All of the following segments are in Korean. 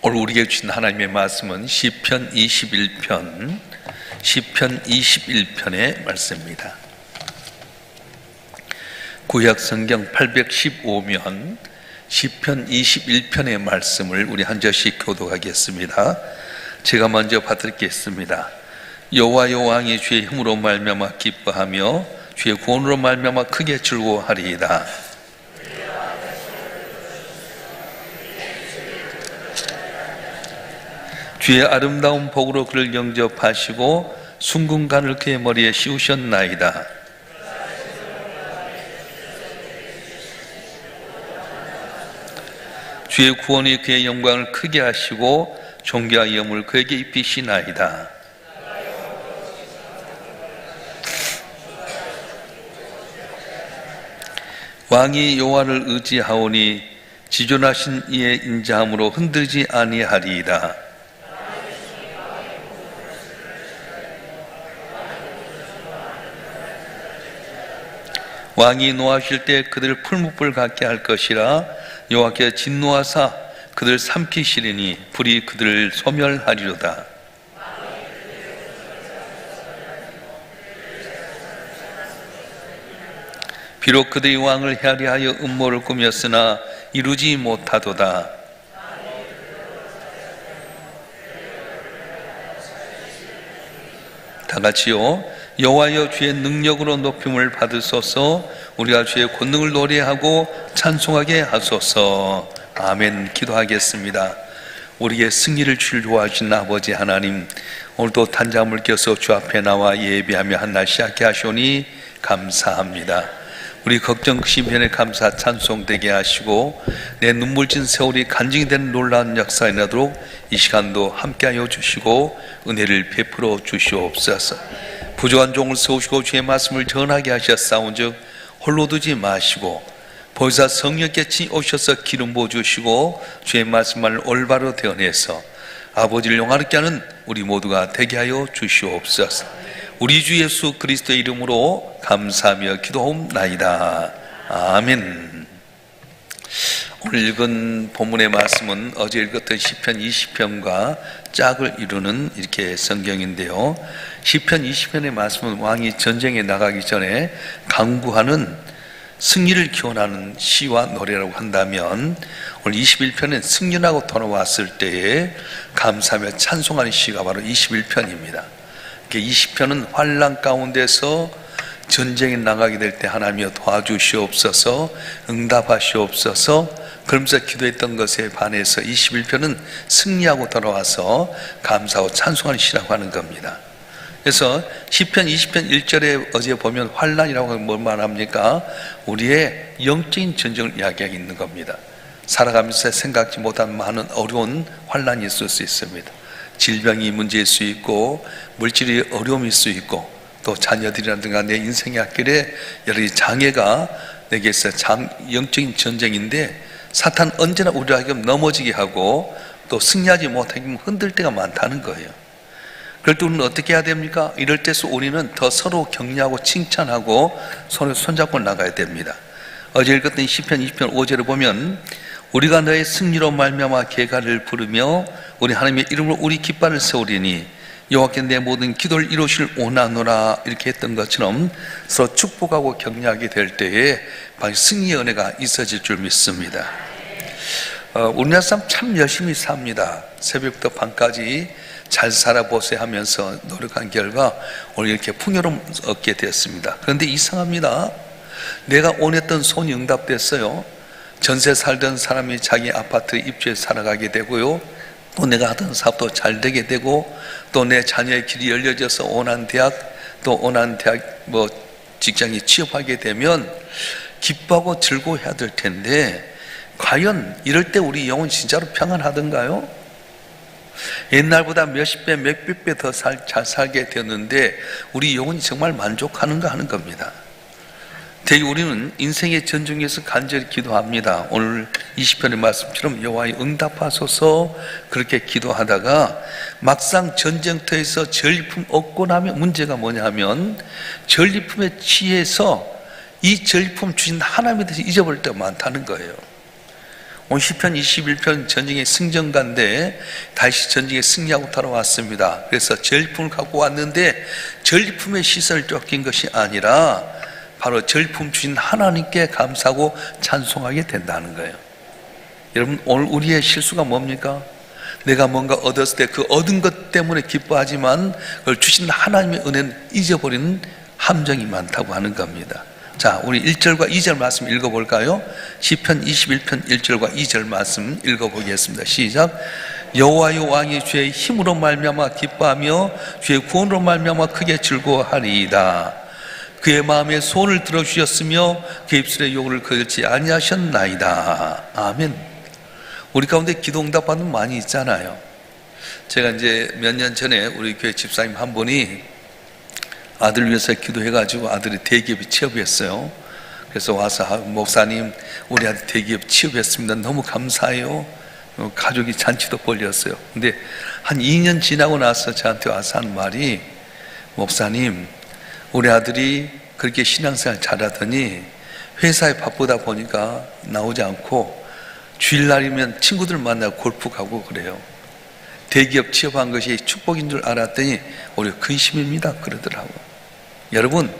오늘 우리에게 주신 하나님의 말씀은 시편 21편의 말씀입니다. 구약 성경 815면 시편 21편의 말씀을 우리 한 절씩 교독하겠습니다. 제가 먼저 받들겠습니다. 여호와여 왕이 주의 힘으로 말미암아 기뻐하며 주의 구원으로 말미암아 크게 즐거워하리이다. 주의 아름다운 복으로 그를 영접하시고 순금간을 그의 머리에 씌우셨나이다. 주의 구원이 그의 영광을 크게 하시고 존귀와 영을 그에게 입히시나이다. 왕이 여호와를 의지하오니 지존하신 이의 인자함으로 흔들리지 아니하리이다. 왕이 노하실 때 그들을 풀무불 같게 할 것이라. 여호와께 진노하사 그들을 삼키시리니 불이 그들을 소멸하리로다. 비록 그들이 왕을 헤아리하여 음모를 꾸몄으나 이루지 못하도다. 다 같이요. 여호와여 주의 능력으로 높임을 받으소서. 우리가 주의 권능을 노래하고 찬송하게 하소서. 아멘. 기도하겠습니다. 우리의 승리를 주실 좋아하신 아버지 하나님, 오늘도 단잠을 껴서 주 앞에 나와 예배하며 한 날 시작해 하시오니 감사합니다. 우리 걱정 시편에 감사 찬송되게 하시고 내 눈물진 세월이 간증이 되는 놀라운 역사에 나도록 이 시간도 함께하여 주시고 은혜를 베풀어 주시옵소서. 부족한 종을 세우시고 주의 말씀을 전하게 하셨사온즉 홀로 두지 마시고 보혜사 성령께 오셔서 기름 부어주시고 주의 말씀을 올바로 대언해서 아버지를 영화롭게 하는 우리 모두가 되게 하여 주시옵소서. 우리 주 예수 그리스도의 이름으로 감사하며 기도하옵나이다. 아멘. 오늘 읽은 본문의 말씀은 어제 읽었던 시편 20편과 짝을 이루는 이렇게 성경인데요. 시편 20편의 말씀은 왕이 전쟁에 나가기 전에 강구하는 승리를 기원하는 시와 노래라고 한다면, 오늘 21편은 승리하고 돌아왔을 때에 감사하며 찬송하는 시가 바로 21편입니다. 20편은 환난 가운데서 전쟁에 나가게 될 때 하나님이여 도와주시옵소서, 응답하시옵소서 그러면서 기도했던 것에 반해서 21편은 승리하고 돌아와서 감사하고 찬송하는 시라고 하는 겁니다. 그래서 시편 20편 1절에 어제 보면 환난이라고 하면 뭘 말합니까? 우리의 영적인 전쟁을 이야기하고 있는 겁니다. 살아가면서 생각지 못한 많은 어려운 환난이 있을 수 있습니다. 질병이 문제일 수 있고 물질이 어려움일 수 있고 또 자녀들이라든가 내 인생의 앞길에 여러 가지 장애가 내게서 영적인 전쟁인데, 사탄 언제나 우리에게 넘어지게 하고 또 승리하지 못하게 흔들 때가 많다는 거예요. 그럴 때 우리는 어떻게 해야 됩니까? 이럴 때서 우리는 더 서로 격려하고 칭찬하고 서로 손잡고 나가야 됩니다. 어제 읽었던 시편 20편 5절을 보면 우리가 너의 승리로 말미암아 계가를 부르며 우리 하나님의 이름으로 우리 깃발을 세우리니 여호와께 내 모든 기도를 이루실 오나노라, 이렇게 했던 것처럼 서로 축복하고 격려하게 될 때에 승리의 은혜가 있어질 줄 믿습니다. 우리나라 사람 참 열심히 삽니다. 새벽부터 밤까지 잘 살아보세요 하면서 노력한 결과 오늘 이렇게 풍요로움 얻게 되었습니다. 그런데 이상합니다. 내가 원했던 소원이 응답됐어요. 전세 살던 사람이 자기 아파트에 입주해 살아가게 되고요, 또 내가 하던 사업도 잘 되게 되고, 또 내 자녀의 길이 열려져서 원하는 대학, 또 원하는 대학 직장에 취업하게 되면 기뻐하고 즐거워해야 될 텐데, 과연 이럴 때 우리 영혼 진짜로 평안하던가요? 옛날보다 몇십 배, 몇백 배 더 잘 살게 되었는데 우리 영혼이 정말 만족하는가 하는 겁니다. 되게 우리는 인생의 전중에서 간절히 기도합니다. 오늘 20편의 말씀처럼 여호와의 응답하소서 그렇게 기도하다가 막상 전쟁터에서 전리품 얻고 나면 문제가 뭐냐 하면 전리품에 취해서 이 전리품 주신 하나님에 대해서 잊어버릴 때가 많다는 거예요. 오늘 시편 21편 전쟁의 승전가인데 다시 전쟁에 승리하고 돌아왔습니다. 그래서 전리품을 갖고 왔는데 전리품의 시선을 쫓긴 것이 아니라 바로 전리품 주신 하나님께 감사하고 찬송하게 된다는 거예요. 여러분, 오늘 우리의 실수가 뭡니까? 내가 뭔가 얻었을 때 그 얻은 것 때문에 기뻐하지만 그걸 주신 하나님의 은혜는 잊어버리는 함정이 많다고 하는 겁니다. 자, 우리 1절과 2절 말씀 읽어볼까요? 시편 21편 1절과 2절 말씀 읽어보겠습니다. 시작. 여호와여 왕이 주의 힘으로 말미암아 기뻐하며 주의 구원으로 말미암아 크게 즐거워하리이다. 그의 마음에 소원을 들어주셨으며 그 입술의 요구를 거절치 아니하셨나이다. 아멘. 우리 가운데 기도 응답 받는 많이 있잖아요. 제가 이제 몇 년 전에 우리 교회 집사님 한 분이 아들 위해서 기도해가지고 아들이 대기업에 취업했어요. 그래서 와서 목사님, 우리 아들 대기업 취업했습니다. 너무 감사해요. 가족이 잔치도 벌렸어요. 근데 한 2년 지나고 나서 저한테 와서 한 말이, 목사님, 우리 아들이 그렇게 신앙생활 잘하더니 회사에 바쁘다 보니까 나오지 않고 주일날이면 친구들 만나고 골프 가고 그래요. 대기업 취업한 것이 축복인 줄 알았더니 오히려 근심입니다 그러더라고요. 여러분,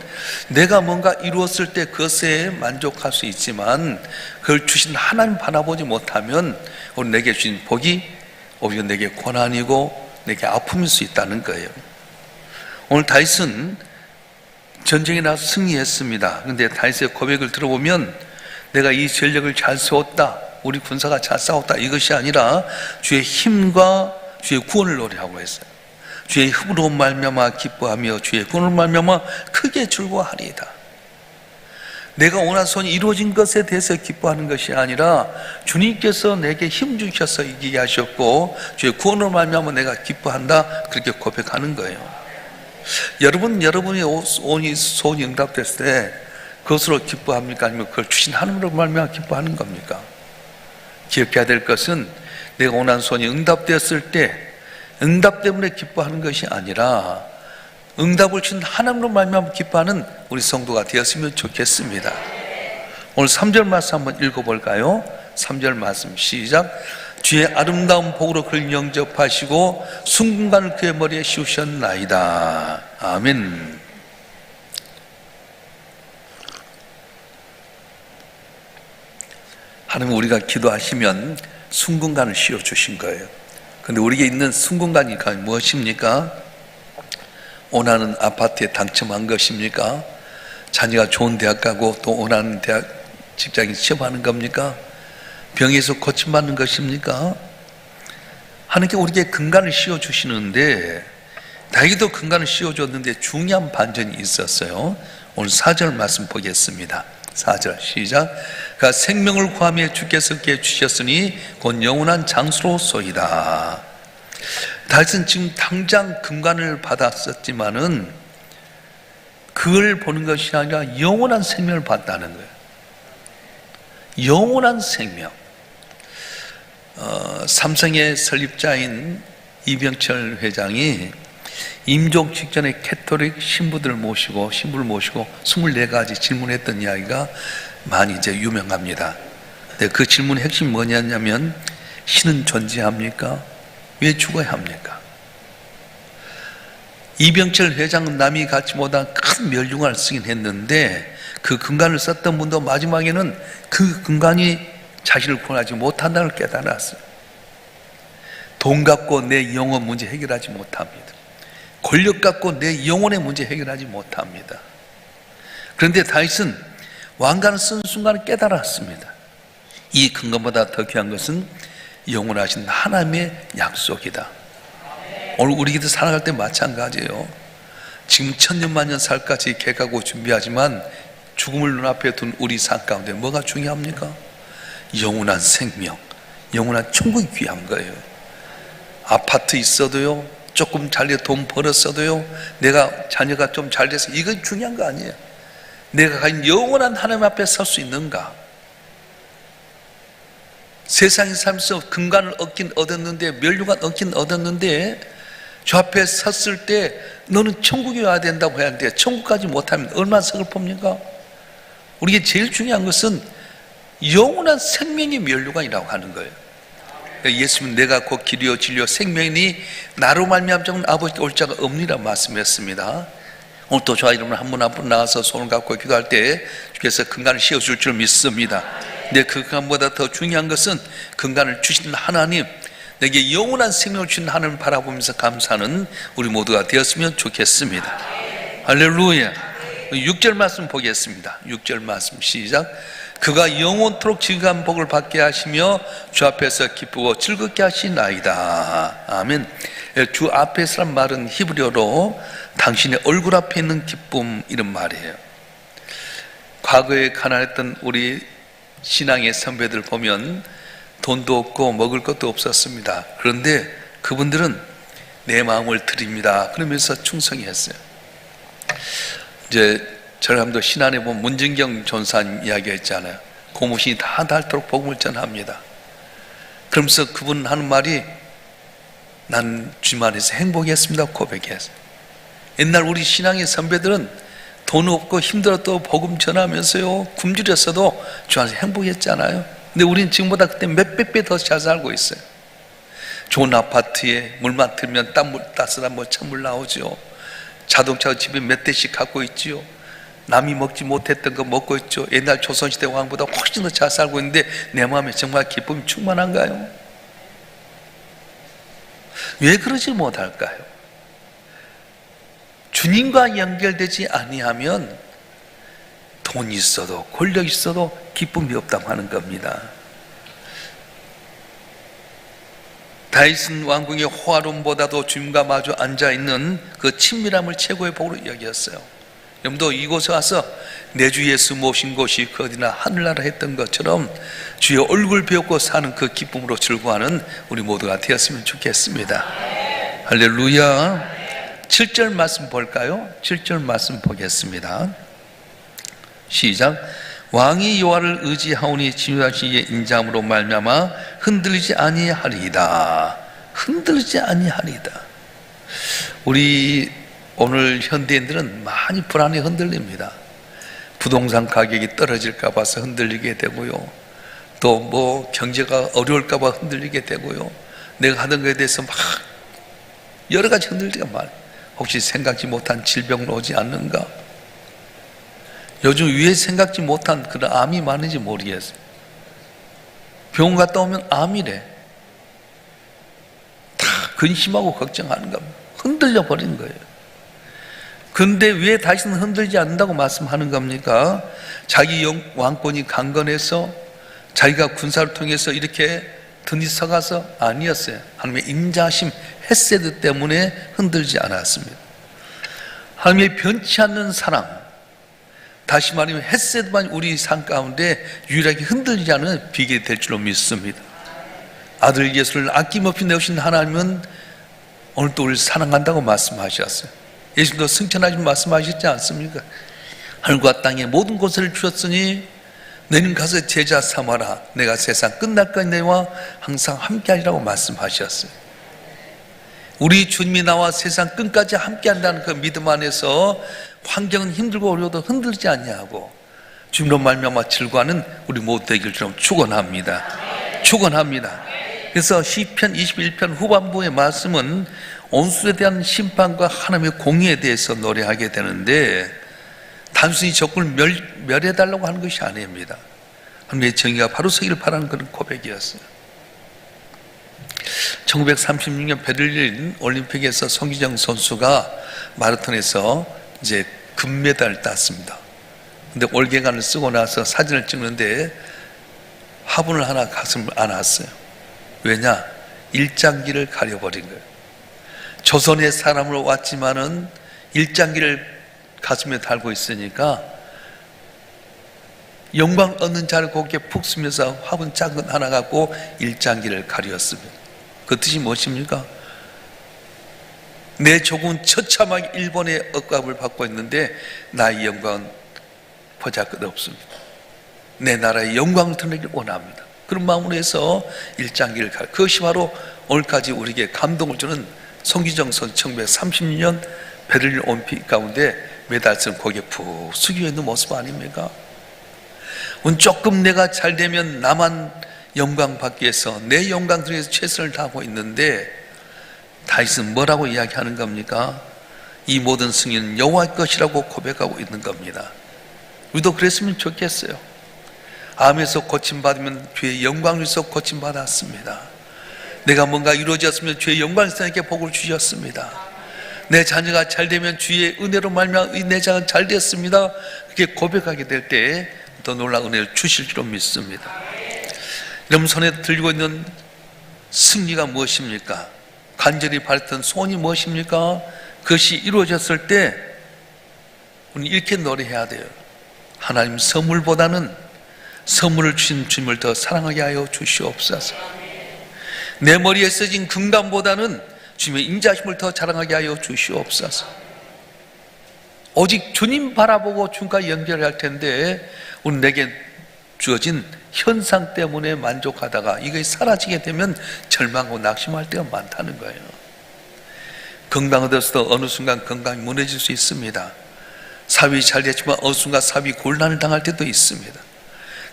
내가 뭔가 이루었을 때 그것에 만족할 수 있지만 그걸 주신 하나님 바라보지 못하면 오늘 내게 주신 복이 오히려 내게 고난이고 내게 아픔일 수 있다는 거예요. 오늘 다윗은 전쟁에 나서 승리했습니다. 그런데 다윗의 고백을 들어보면 내가 이 전력을 잘 세웠다, 우리 군사가 잘 싸웠다, 이것이 아니라 주의 힘과 주의 구원을 노래하고 했어요. 주의 힘으로 말미암아 기뻐하며 주의 구원으로 말미암아 크게 즐거워하리이다. 내가 원한 소원이 이루어진 것에 대해서 기뻐하는 것이 아니라 주님께서 내게 힘 주셔서 이기게 하셨고 주의 구원으로 말미암아 내가 기뻐한다, 그렇게 고백하는 거예요. 여러분의 소원이 응답됐을 때 그것으로 기뻐합니까? 아니면 그걸 주신 하나님으로 말미암아 기뻐하는 겁니까? 기억해야 될 것은 내가 원한 소원이 응답되었을 때 응답 때문에 기뻐하는 것이 아니라 응답을 주신 하나님으로 말미암아 기뻐하는 우리 성도가 되었으면 좋겠습니다. 오늘 3절 말씀 한번 읽어볼까요? 3절 말씀 시작. 주의 아름다운 복으로 그를 영접하시고 순금관을 그의 머리에 씌우셨나이다. 아멘. 하나님, 우리가 기도하시면 순금관을 씌워주신 거예요. 근데 우리에게 있는 순금관이 무엇입니까? 원하는 아파트에 당첨한 것입니까? 자녀가 좋은 대학 가고 또 원하는 대학 직장에 취업하는 겁니까? 병에서 고침받는 것입니까? 하나님께 우리에게 근간을 씌워주시는데 다윗도 근간을 씌워줬는데 중요한 반전이 있었어요. 오늘 4절 말씀 보겠습니다. 4절 시작. 그가 생명을 구하며 주께서 그에게 주셨으니 곧 영원한 장수로소이다. 다윗은 지금 당장 근간을 받았었지만은 그걸 보는 것이 아니라 영원한 생명을 받다는 거예요. 영원한 생명. 삼성의 설립자인 이병철 회장이 임종 직전에 캐톨릭 신부를 모시고 24가지 질문했던 이야기가 많이 이제 유명합니다. 근데 그 질문의 핵심이 뭐냐면 신은 존재합니까? 왜 죽어야 합니까? 이병철 회장은 남이 갖지 못한 큰 멸류관을 쓰긴 했는데 그 근간을 썼던 분도 마지막에는 그 근간이 자신을 구원하지 못한다는 걸 깨달았어요. 돈 갖고 내 영혼 문제 해결하지 못합니다. 권력 갖고 내 영혼의 문제 해결하지 못합니다. 그런데 다윗은 왕관을 쓴 순간 깨달았습니다. 이 근간보다 더 귀한 것은 영원하신 하나님의 약속이다. 오늘 우리 기도 살아갈 때 마찬가지예요. 지금 천년만년 살까지 계획하고 준비하지만 죽음을 눈앞에 둔 우리 삶 가운데 뭐가 중요합니까? 영원한 생명, 영원한 천국이 귀한 거예요. 아파트 있어도요, 조금 잘돼 돈 벌었어도요, 내가 자녀가 좀 잘돼서 이건 중요한 거 아니에요. 내가 과연 영원한 하나님 앞에 설 수 있는가? 세상에 살면서 근간을 얻긴 얻었는데, 멸류관 얻긴 얻었는데 저 앞에 섰을 때 너는 천국에 와야 된다고 해야 하는데 천국까지 못하면 얼마나 서글픕니까? 우리에게 제일 중요한 것은 영원한 생명의 면류관이라고 하는 거예요. 예수님은 내가 곧 길이요 진리요 생명이니 나로 말미암자는 아버지께 올 자가 없느니라 말씀했습니다. 오늘 또 저와 여러분 한 분 한 분 나와서 손을 갖고 기도할 때 주께서 근간을 씌워줄 줄 믿습니다. 근데 그 근간보다 더 중요한 것은 근간을 주신 하나님, 내게 영원한 생명을 주신 하나님을 바라보면서 감사하는 우리 모두가 되었으면 좋겠습니다. 할렐루야. 6절 말씀 보겠습니다. 6절 말씀 시작. 그가 영원토록 지극한 복을 받게 하시며 주 앞에서 기쁘고 즐겁게 하시나이다. 아멘. 주 앞에서란 말은 히브리어로 당신의 얼굴 앞에 있는 기쁨, 이런 말이에요. 과거에 가난했던 우리 신앙의 선배들 보면 돈도 없고 먹을 것도 없었습니다. 그런데 그분들은 내 마음을 드립니다 그러면서 충성했어요. 이제 전함도 신안에 보면 문진경 전사님 이야기했잖아요. 고무신이 다 닳도록 복음을 전합니다. 그러면서 그분 하는 말이 난 주님 안에서 행복했습니다 고백했어요. 옛날 우리 신앙의 선배들은 돈 없고 힘들어도 복음 전하면서요 굶주렸어도 주 안에서 행복했잖아요. 근데 우리는 지금보다 그때 몇백 배 더 잘 살고 있어요. 좋은 아파트에 물만 틀면 따뜻한 찬물 나오죠. 자동차 집에 몇 대씩 갖고 있지요. 남이 먹지 못했던 거 먹고 있죠. 옛날 조선시대 왕보다 훨씬 더 잘 살고 있는데 내 마음에 정말 기쁨이 충만한가요? 왜 그러지 못할까요? 주님과 연결되지 아니하면 돈이 있어도 권력이 있어도 기쁨이 없다고 하는 겁니다. 다윗은 왕궁의 호화로움보다도 주님과 마주 앉아있는 그 친밀함을 최고의 복으로 여겼어요. 여러분도 이곳에 와서 내 주 예수 모신 곳이 그 어디나 하늘나라 했던 것처럼 주의 얼굴 배우고 사는 그 기쁨으로 즐거워하는 우리 모두가 되었으면 좋겠습니다. 할렐루야. 7절 말씀 볼까요? 7절 말씀 보겠습니다. 시작. 왕이 여호와를 의지하오니 지휘하시기에 인자함으로 말미암아 흔들리지 아니하리이다. 흔들리지 아니하리이다. 우리 오늘 현대인들은 많이 불안에 흔들립니다. 부동산 가격이 떨어질까 봐서 흔들리게 되고요. 또 뭐 경제가 어려울까 봐 흔들리게 되고요. 내가 하던 것에 대해서 막 여러 가지 흔들리가 많아요. 혹시 생각지 못한 질병은 오지 않는가? 요즘 왜 생각지 못한 그런 암이 많은지 모르겠어요. 병원 갔다 오면 암이래. 다 근심하고 걱정하는 겁니다. 흔들려 버린 거예요. 근데 왜 다시는 흔들지 않는다고 말씀하는 겁니까? 자기 왕권이 강건해서 자기가 군사를 통해서 이렇게 든지 서가서 아니었어요. 하나님의 인자심 헤세드 때문에 흔들지 않았습니다. 하나님의 변치 않는 사랑, 다시 말하면 헤세드만 우리 삶 가운데 유일하게 흔들리지 않는 비결이 될 줄로 믿습니다. 아들 예수를 아낌없이 내오신 하나님은 오늘도 우리를 사랑한다고 말씀하셨어요. 예수님도 승천하신 말씀하셨지 않습니까? 하늘과 땅의 모든 것을 주셨으니 너희는 가서 제자 삼아라. 내가 세상 끝날까지 너희와 항상 함께하리라고 말씀하셨어요. 우리 주님이 나와 세상 끝까지 함께한다는 그 믿음 안에서 환경은 힘들고 어려워도 흔들지 않냐고 주님으로 말미암아 즐거워하는 우리 모두 되길 좀 축원합니다. 축원합니다. 그래서 시편 21편 후반부의 말씀은 온수에 대한 심판과 하나님의 공의에 대해서 노래하게 되는데 단순히 적군을 멸해달라고 하는 것이 아닙니다. 하나님의 정의가 바로 서기를 바라는 그런 고백이었어요. 1936년 베를린 올림픽에서 송기정 선수가 마라톤에서 이제 금메달을 땄습니다. 근데 올개간을 쓰고 나서 사진을 찍는데 화분을 하나 가슴을 안았어요. 왜냐? 일장기를 가려버린 거예요. 조선의 사람으로 왔지만은 일장기를 가슴에 달고 있으니까 영광 얻는 자를 곱게 푹 쓰면서 화분 작은 하나 갖고 일장기를 가렸습니다. 그 뜻이 무엇입니까? 내 조국은 처참하게 일본의 억압을 받고 있는데 나의 영광은 보잘것없습니다. 내 나라의 영광을 드러내길 원합니다. 그런 마음으로 해서 일장기를 가려. 그것이 바로 오늘까지 우리에게 감동을 주는 송기정 선수 1936년 베를린 올림픽 가운데 메달 쓴 고개 푹 숙여 있는 모습 아닙니까? 조금 내가 잘 되면 나만 영광 받기 위해서 내 영광 위해서 최선을 다하고 있는데, 다윗은 뭐라고 이야기하는 겁니까? 이 모든 승리는 여호와의 것이라고 고백하고 있는 겁니다. 우리도 그랬으면 좋겠어요. 암에서 고침받으면 주의 영광을 위해서 고침받았습니다. 내가 뭔가 이루어졌으면 주의 영광을 위해서 내게 복을 주셨습니다. 내 자녀가 잘 되면 주의 은혜로 말미암아 내 자녀가 잘 됐습니다. 그렇게 고백하게 될 때 더 놀라운 은혜를 주실 줄로 믿습니다. 여러분 손에 들고 있는 승리가 무엇입니까? 간절히 바랬던 소원이 무엇입니까? 그것이 이루어졌을 때 우리는 이렇게 노래해야 돼요. 하나님, 선물보다는 선물을 주신 주님을 더 사랑하게 하여 주시옵소서. 내 머리에 써진 금감보다는 주님의 인자심을 더 자랑하게 하여 주시옵소서. 오직 주님 바라보고 주님과 연결할 텐데, 우리 내게 주어진 현상 때문에 만족하다가 이게 사라지게 되면 절망하고 낙심할 때가 많다는 거예요. 건강을 얻어서도 어느 순간 건강이 무너질 수 있습니다. 사업이 잘 됐지만 어느 순간 사업이 곤란을 당할 때도 있습니다.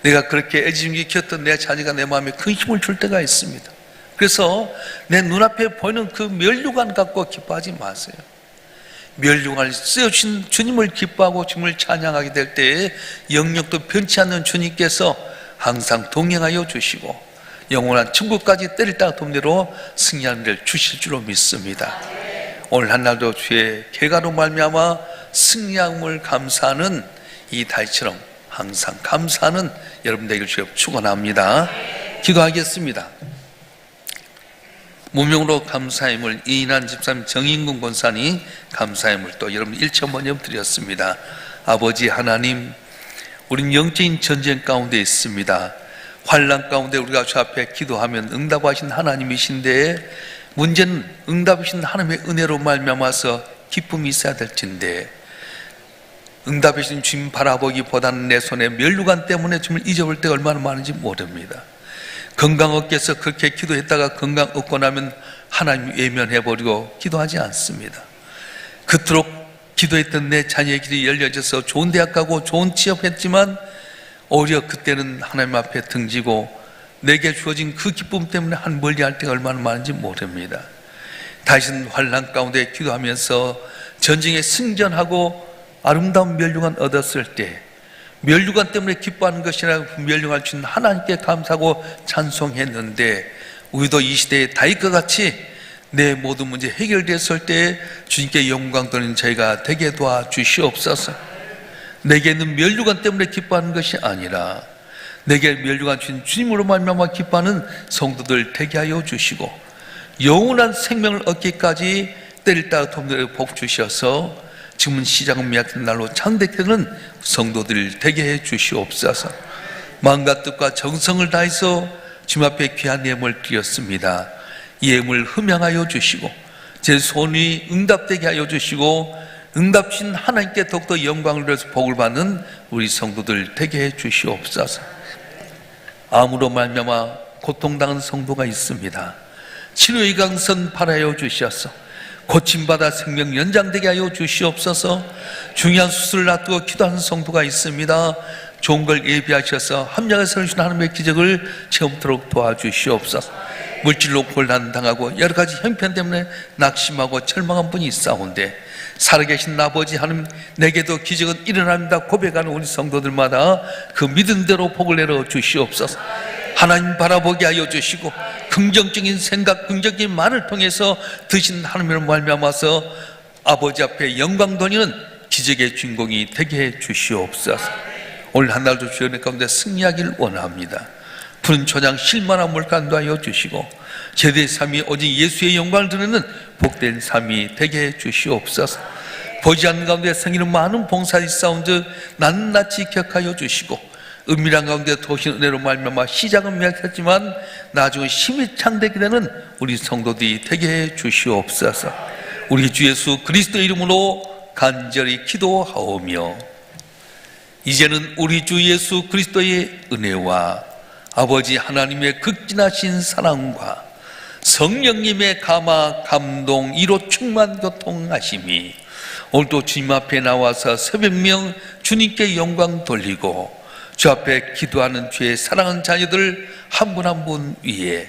내가 그렇게 애지중지 키웠던 내 자녀가 내 마음에 큰 힘을 줄 때가 있습니다. 그래서 내 눈앞에 보이는 그 면류관 갖고 기뻐하지 마세요. 면류관을 쓰여주신 주님을 기뻐하고 주님을 찬양하게 될 때에 영역도 변치 않는 주님께서 항상 동행하여 주시고 영원한 천국까지 때리다가 돕대로 승리하는 데를 주실 줄로 믿습니다. 오늘 한날도 주의 계가로 말미암아 승리함을 감사하는 이 다윗처럼 항상 감사하는 여러분 되길 주여 축원합니다. 기도하겠습니다. 무명으로 감사함을 이인한 집사님 정인근 권사님 감사함을 또 여러분 일천번역 드렸습니다. 아버지 하나님, 우린 영적인 전쟁 가운데 있습니다. 환난 가운데 우리가 주 앞에 기도하면 응답하신 하나님이신데, 문제는 응답하신 하나님의 은혜로 말미암아서 기쁨이 있어야 될진데, 응답하신 주님 바라보기보다는 내 손에 면류관 때문에 주님을 잊어볼 때가 얼마나 많은지 모릅니다. 건강 얻기 위해서 그렇게 기도했다가 건강 얻고 나면 하나님 외면해버리고 기도하지 않습니다. 그토록 기도했던 내 자녀의 길이 열려져서 좋은 대학 가고 좋은 취업했지만 오히려 그때는 하나님 앞에 등지고 내게 주어진 그 기쁨 때문에 한 멀리할 때가 얼마나 많은지 모릅니다. 다윗은 환난 가운데 기도하면서 전쟁에 승전하고 아름다운 면류관 얻었을 때 면류관 때문에 기뻐하는 것이라 면류관을 주신 하나님께 감사하고 찬송했는데, 우리도 이 시대에 다윗과 같이 내 모든 문제 해결됐을 때 주님께 영광 돌리는 저희가 되게 도와주시옵소서. 내게는 면류관 때문에 기뻐하는 것이 아니라 내게 면류관 주신 주님으로 말미암아 기뻐하는 성도들 되게 하여 주시고 영원한 생명을 얻기까지 때릴 따라 돕는 복 주셔서 지금은 시작은 미약한 날로 창대되는 성도들 되게 해 주시옵소서. 마음과 뜻과 정성을 다해서 주님 앞에 귀한 예물을 드렸습니다. 이 예물 흠양하여 주시고 제 소원이 응답되게 하여 주시고 응답신 하나님께 더욱더 영광을 위해서 복을 받는 우리 성도들 되게 해 주시옵소서. 암으로 말미암아 고통당한 성도가 있습니다. 치료의 강선 바라여 주시옵소서. 고침받아 생명 연장되게 하여 주시옵소서. 중요한 수술을 놔두고 기도하는 성도가 있습니다. 좋은 걸 예비하셔서 함량을 세우신 하나님의 기적을 체험토록 도와주시옵소서. 물질로 곤란당하고 여러 가지 형편 때문에 낙심하고 절망한 분이 있사온데, 살아계신 아버지 하나님, 내게도 기적은 일어납니다 고백하는 우리 성도들마다 그 믿음대로 복을 내려 주시옵소서. 하나님 바라보게 하여 주시고 긍정적인 생각, 긍정적인 말을 통해서 드신 하나님을 말미암아서 아버지 앞에 영광 돌리는 기적의 주인공이 되게 해 주시옵소서. 오늘 한날도 주의 은혜 가운데 승리하기를 원합니다. 푸른 초장 실만한 물간도 하여 주시고 제대의 삶이 오직 예수의 영광을 드리는 복된 삶이 되게 해 주시옵소서. 보지 않는 가운데 생기는 많은 봉사의 사운드 낱낱이 기억하여 주시고, 은밀한 가운데 도신 은혜로 말미암아 시작은 미약했지만 나중에 힘이 창되게 되는 우리 성도들이 되게 해 주시옵소서. 우리 주 예수 그리스도 이름으로 간절히 기도하오며, 이제는 우리 주 예수 그리스도의 은혜와 아버지 하나님의 극진하신 사랑과 성령님의 감화 감동 이로 충만 교통하심이 오늘도 주님 앞에 나와서 새벽명 주님께 영광 돌리고 주 앞에 기도하는 주의 사랑하는 자녀들 한 분 한 분 위에,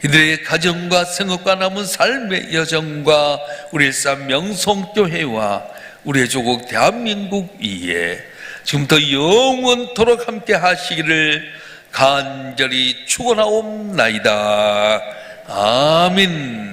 이들의 가정과 생업과 남은 삶의 여정과 우리 일산 명성교회와 우리의 조국 대한민국 위에 지금부터 영원토록 함께 하시기를 간절히 축원하옵나이다. 아멘.